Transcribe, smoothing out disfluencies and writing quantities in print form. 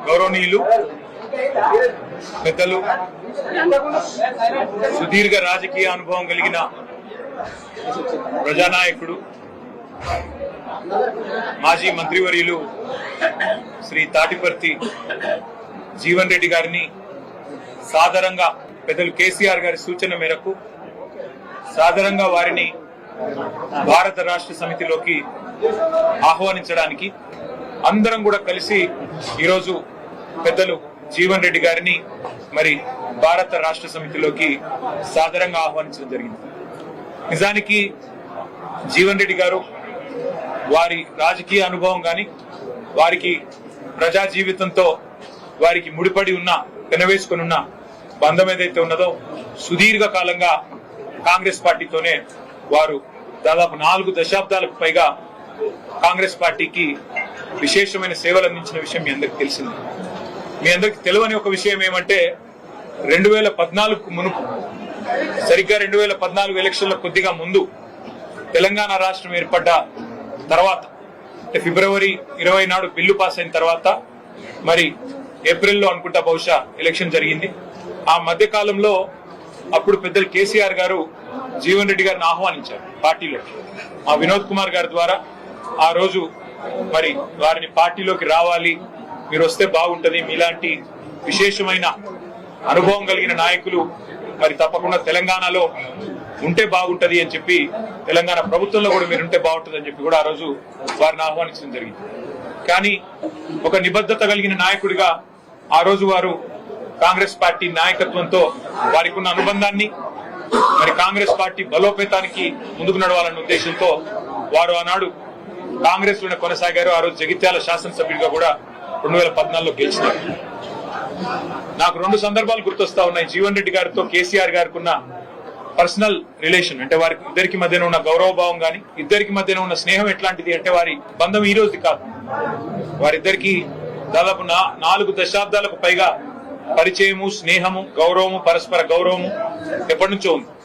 గౌరవనీయులు పెద్దలు సుదీర్ఘ రాజకీయ అనుభవం కలిగిన ప్రజానాయకుడు మాజీ మంత్రివర్యులు శ్రీ తాటిపర్తి జీవన్ రెడ్డి గారిని సాదరంగా పెద్దలు కేసీఆర్ గారి సూచన మేరకు సాదరంగా వారిని భారత రాష్ట్ర సమితిలోకి ఆహ్వానించడానికి అందరం కూడా కలిసి ఈరోజు పెద్దలు జీవన్ రెడ్డి గారిని మరి భారత రాష్ట్ర సమితిలోకి సాదరంగా ఆహ్వానించడం జరిగింది. నిజానికి జీవన్ రెడ్డి గారు వారి రాజకీయ అనుభవం గాని వారికి ప్రజా జీవితంతో వారికి ముడిపడి ఉన్న పెనవేసుకుని ఉన్న బంధం ఏదైతే ఉన్నదో సుదీర్ఘ కాలంగా కాంగ్రెస్ పార్టీతోనే వారు దాదాపు 4 దశాబ్దాలకు పైగా కాంగ్రెస్ పార్టీకి విశేషమైన సేవలు అందించిన విషయం మీ అందరికి తెలిసింది. మీ అందరికి తెలియని ఒక విషయం ఏమంటే 2014కు మునుపు సరిగ్గా 2014 ఎలక్షన్ల కొద్దిగా ముందు తెలంగాణ రాష్ట్రం ఏర్పడ్డ తర్వాత ఫిబ్రవరి 20 నాడు బిల్లు పాస్ అయిన తర్వాత మరి ఏప్రిల్లో అనుకుంటా బహుశా ఎలక్షన్ జరిగింది. ఆ మధ్య కాలంలో అప్పుడు పెద్దలు కేసీఆర్ గారు జీవన్ రెడ్డి గారిని ఆహ్వానించారు పార్టీలో. మా వినోద్ కుమార్ గారి ద్వారా ఆ రోజు మరి వారిని పార్టీలోకి రావాలి, మీరు వస్తే బాగుంటది, మీలాంటి విశేషమైన అనుభవం కలిగిన నాయకులు మరి తప్పకుండా తెలంగాణలో ఉంటే బాగుంటది అని చెప్పి, తెలంగాణ ప్రభుత్వంలో కూడా మీరు ఉంటే బాగుంటుంది అని చెప్పి కూడా ఆ రోజు వారిని ఆహ్వానించడం జరిగింది. కానీ ఒక నిబద్ధత కలిగిన నాయకుడిగా ఆ రోజు వారు కాంగ్రెస్ పార్టీ నాయకత్వంతో వారికి ఉన్న అనుబంధాన్ని మరి కాంగ్రెస్ పార్టీ బలోపేతానికి ముందుకు నడవాలన్న ఉద్దేశంతో వారు ఆనాడు కాంగ్రెస్ లోనే కొనసాగారు. ఆ రోజు జగిత్యాల శాసనసభ్యుడిగా కూడా 2014లో గెలిచినారు. నాకు 2 సందర్భాలు గుర్తొస్తా ఉన్నాయి. జీవన్ రెడ్డి గారితో కేసీఆర్ గారికి ఉన్న పర్సనల్ రిలేషన్ అంటే వారి ఇద్దరికి మధ్యన ఉన్న గౌరవభావం గాని ఇద్దరికి మధ్యన ఉన్న స్నేహం ఎట్లాంటిది అంటే వారి బంధం ఈ రోజుది కాదు. వారిద్దరికి దాదాపు 4 దశాబ్దాలకు పైగా పరిచయము, స్నేహము, గౌరవము, పరస్పర గౌరవము ఎప్పటి నుంచో ఉంది.